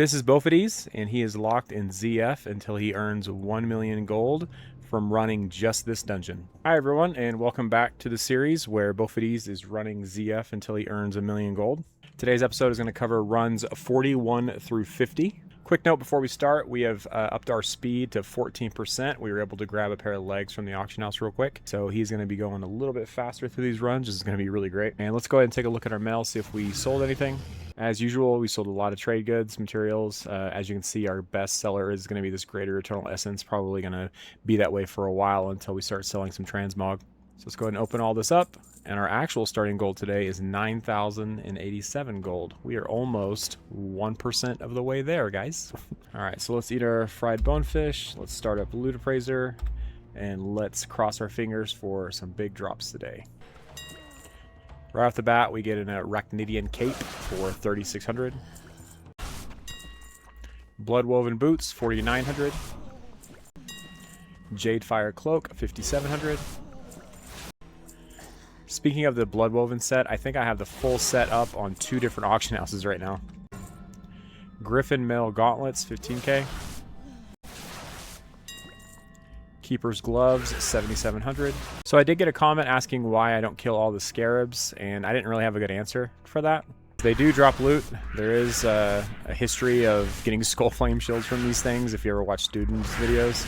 This is Bofades, and he is locked in ZF until he earns 1 million gold from running just this dungeon. Hi everyone, and welcome back to the series where Bofades is running ZF until he earns 1 million gold. Today's episode is going to cover runs 41 through 50. Quick note before we start, we have upped our speed to 14%. We were able to grab a pair of legs from the auction house real quick. So he's going to be going a little bit faster through these runs. This is going to be really great. And let's go ahead and take a look at our mail, see if we sold anything. As usual, we sold a lot of trade goods, materials. As you can see, our best seller is going to be this Greater Eternal Essence. Probably going to be that way for a while until we start selling some transmog. So let's go ahead and open all this up. And our actual starting gold today is 9,087 gold. We are almost 1% of the way there, guys. All right, so let's eat our fried bonefish. Let's start up Loot Appraiser. And let's cross our fingers for some big drops today. Right off the bat, we get an Arachnidian Cape for 3,600. Bloodwoven Boots, 4,900. Jade Fire Cloak, 5,700. Speaking of the Bloodwoven set, I think I have the full set up on 2 different auction houses right now. Griffin Mail Gauntlets, 15k. Keeper's Gloves, 7,700. So I did get a comment asking why I don't kill all the scarabs, and I didn't really have a good answer for that. They do drop loot. There is a history of getting skull flame shields from these things if you ever watch students' videos.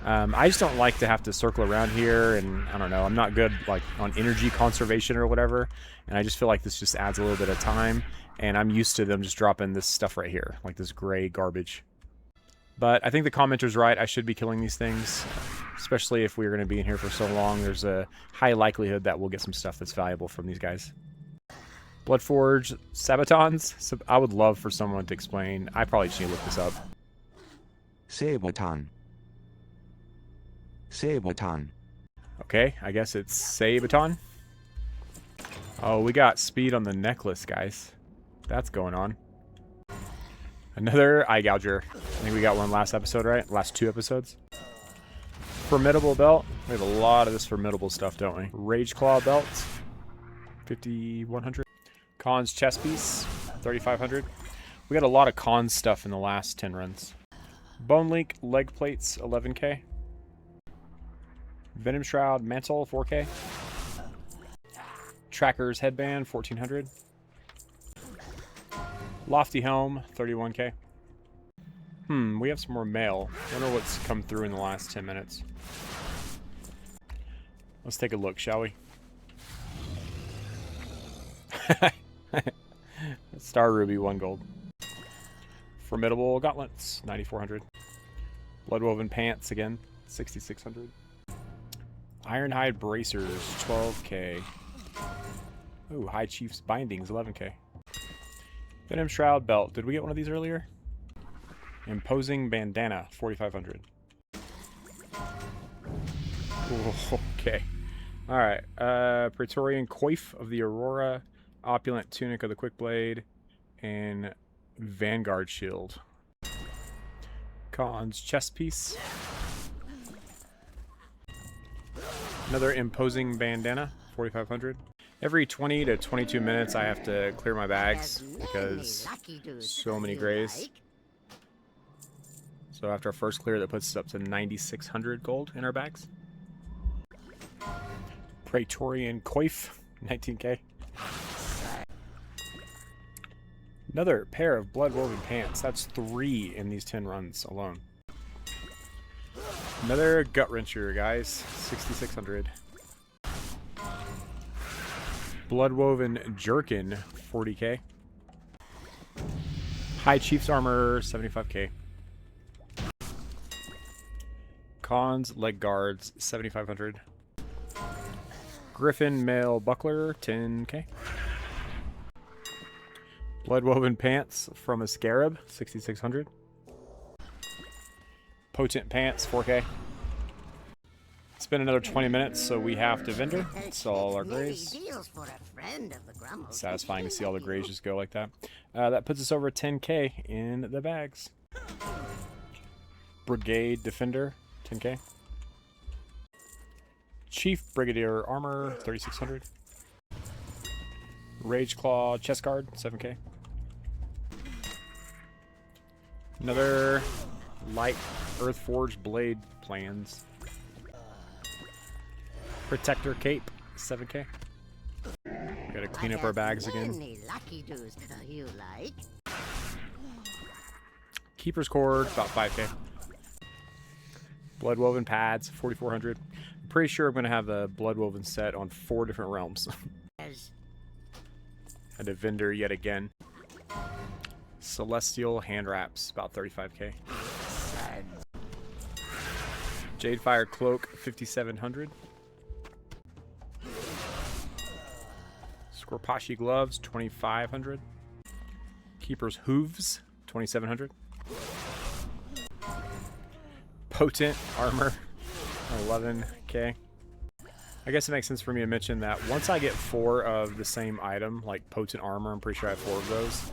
I just don't like to have to circle around here, and I don't know, I'm not good like on energy conservation or whatever, and I just feel like this just adds a little bit of time, and I'm used to them just dropping this stuff right here, like this gray garbage. But I think the commenter's right, I should be killing these things, especially if we're going to be in here for so long. There's a high likelihood that we'll get some stuff that's valuable from these guys. Bloodforge Sabatons, so I would love for someone to explain. I probably just need to look this up. Sabaton. Sabaton. Okay, I guess it's Sabaton. Oh, we got speed on the necklace, guys. That's going on. Another eye gouger. I think we got one last episode, right? Last 2 episodes. Formidable belt. We have a lot of this formidable stuff, don't we? Rage Claw belt. 5,100. Khan's chest piece. 3,500. We got a lot of Khan stuff in the last 10 runs. Bone Link leg plates. 11k. Venom Shroud mantle. 4k. Tracker's headband. 1,400. Lofty Helm, 31k. We have some more mail. Wonder what's come through in the last 10 minutes. Let's take a look, shall we? Star Ruby, 1 gold. Formidable Gauntlets, 9,400. Bloodwoven Pants, again, 6,600. Ironhide Bracers, 12k. Ooh, High Chief's Bindings, 11k. Venom Shroud Belt. Did we get one of these earlier? Imposing Bandana, 4,500. Okay. Alright. Praetorian Coif of the Aurora. Opulent Tunic of the Quickblade. And Vanguard Shield. Khan's chest piece. Another Imposing Bandana, 4,500. Every 20 to 22 minutes, I have to clear my bags because so many grays. So after our first clear, that puts us up to 9,600 gold in our bags. Praetorian Coif, 19k. Another pair of Bloodwoven Pants. That's 3 in these 10 runs alone. Another Gut Wrencher, guys. 6,600. Bloodwoven Jerkin, 40k. High Chief's Armor, 75k. Khan's Leg Guards, 7,500. Griffin Mail Buckler, 10k. Bloodwoven Pants from a Scarab, 6,600. Potent Pants, 4k. It's been another 20 minutes, so we have to vendor. That's all our grays. Satisfying to see all the grays just go like that. That puts us over 10k in the bags. Brigade Defender, 10k. Chief Brigadier Armor, 3,600. Rage Claw Chest Guard, 7k. Another light Earthforged blade plans. Protector cape, 7k. Gotta clean up our bags again. Lucky doos you like? Keeper's cord, about 5k. Bloodwoven pads, 4,400. I'm pretty sure I'm gonna have the Bloodwoven set on 4 different realms. And a vendor yet again. Celestial hand wraps, about 35k. Jadefire cloak, 5,700. Scorpashi gloves, 2,500. Keeper's hooves, 2,700. Potent armor, 11k. I guess it makes sense for me to mention that once I get 4 of the same item, like potent armor, I'm pretty sure I have 4 of those.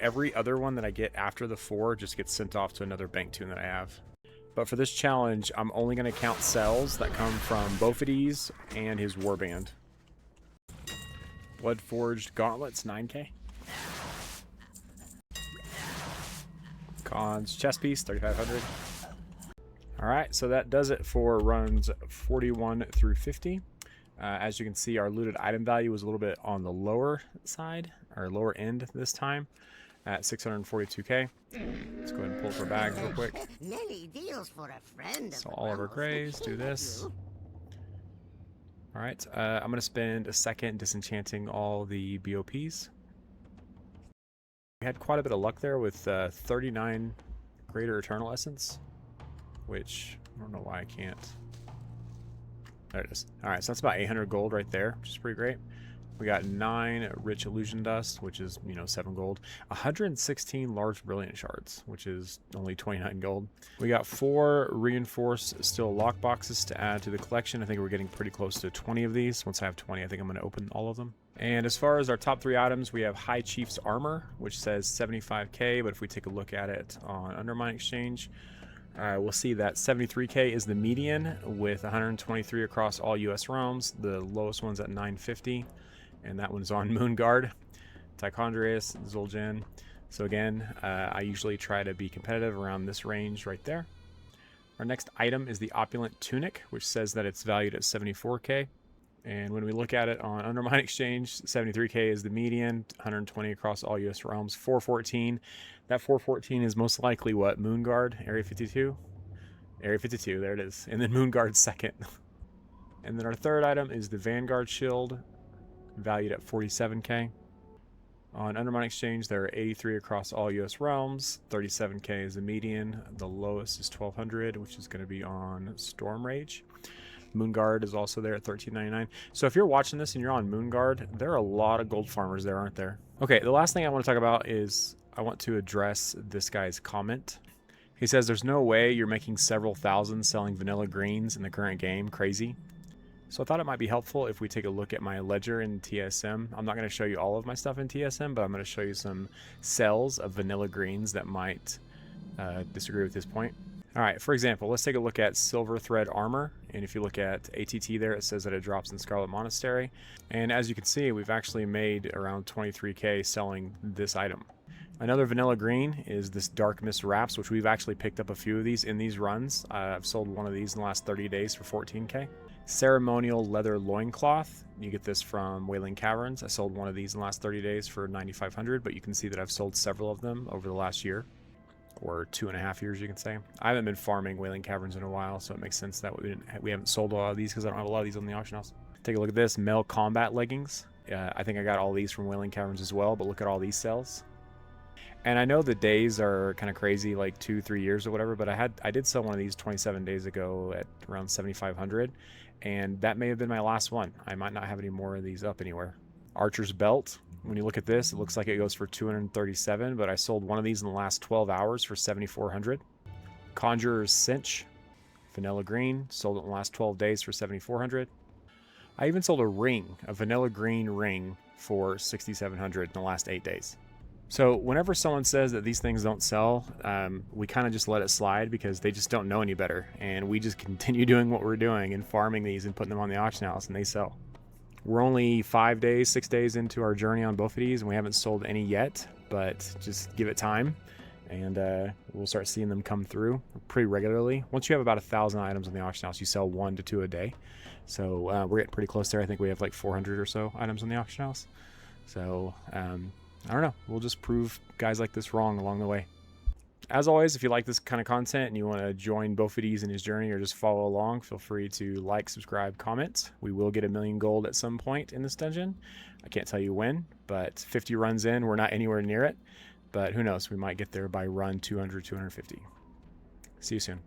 Every other one that I get after the 4 just gets sent off to another bank tune that I have. But for this challenge, I'm only going to count cells that come from Bofades and his warband. Bloodforged gauntlets, 9k. Khan's chest piece, 3,500. Alright, so that does it for runs 41 through 50. As you can see, our looted item value was a little bit on the lower side, or lower end this time, at 642k. Let's go ahead and pull up our bags real quick. Many deals for a friend. So all of our grays, do this. Alright, I'm going to spend a second disenchanting all the BOPs. We had quite a bit of luck there with 39 Greater Eternal Essence, which I don't know why I can't. There it is. Alright, so that's about 800 gold right there, which is pretty great. We got 9 Rich Illusion Dust, which is, 7 gold. 116 Large Brilliant Shards, which is only 29 gold. We got 4 Reinforced Steel Lockboxes to add to the collection. I think we're getting pretty close to 20 of these. Once I have 20, I think I'm going to open all of them. And as far as our top 3 items, we have High Chief's Armor, which says 75k, but if we take a look at it on Undermine Exchange, we'll see that 73k is the median, with 123 across all US realms. The lowest one's at 950. And that one's on Moonguard, Tichondrius, Zul'Farrak. So again, I usually try to be competitive around this range right there. Our next item is the Opulent Tunic, which says that it's valued at 74k. And when we look at it on Undermine Exchange, 73k is the median, 120 across all US realms, 414. That 414 is most likely what? Moonguard, Area 52? Area 52, there it is. And then Moonguard's second. And then our third item is the Vanguard Shield, valued at 47k. On Undermine Exchange, there are 83 across all US realms. 37k is the median. The lowest is 1200, which is going to be on Storm Rage. Moonguard is also there at 1399. So if you're watching this and you're on Moonguard, there are a lot of gold farmers there, aren't there? Okay, the last thing I want to talk about is I want to address this guy's comment. He says, there's no way you're making several thousand selling vanilla greens in the current game. Crazy. So I thought it might be helpful if we take a look at my ledger in TSM. I'm not going to show you all of my stuff in TSM, but I'm going to show you some cells of vanilla greens that might disagree with this point. All right, for example, let's take a look at Silver Thread Armor. And if you look at ATT there, it says that it drops in Scarlet Monastery. And as you can see, we've actually made around 23k selling this item. Another vanilla green is this Dark Mist Wraps, which we've actually picked up a few of these in these runs. I've sold one of these in the last 30 days for 14k. Ceremonial Leather Loincloth. You get this from Wailing Caverns. I sold one of these in the last 30 days for 9,500, but you can see that I've sold several of them over the last year, or 2.5 years, you can say. I haven't been farming Wailing Caverns in a while, so it makes sense that we haven't sold a lot of these because I don't have a lot of these on the auction house. Take a look at this, Male Combat Leggings. I think I got all these from Wailing Caverns as well, but look at all these sales. And I know the days are kind of crazy, like 2-3 years or whatever, but I did sell one of these 27 days ago at around 7,500, and that may have been my last one. I might not have any more of these up anywhere. Archer's Belt. When you look at this, it looks like it goes for 237, but I sold one of these in the last 12 hours for 7,400. Conjurer's Cinch. Vanilla Green. Sold it in the last 12 days for 7,400. I even sold a ring, a vanilla green ring, for 6,700 in the last 8 days. So whenever someone says that these things don't sell, we kind of just let it slide because they just don't know any better. And we just continue doing what we're doing and farming these and putting them on the auction house, and they sell. We're only 5 days, 6 days into our journey on Bofades, and we haven't sold any yet, but just give it time. and we'll start seeing them come through pretty regularly. Once you have about 1,000 items in the auction house, you sell 1 to 2 a day. So we're getting pretty close there. I think we have like 400 or so items in the auction house. So I don't know. We'll just prove guys like this wrong along the way. As always, if you like this kind of content and you want to join Bofades in his journey or just follow along, feel free to like, subscribe, comment. We will get 1,000,000 gold at some point in this dungeon. I can't tell you when, but 50 runs in, we're not anywhere near it. But who knows? We might get there by run 200, 250. See you soon.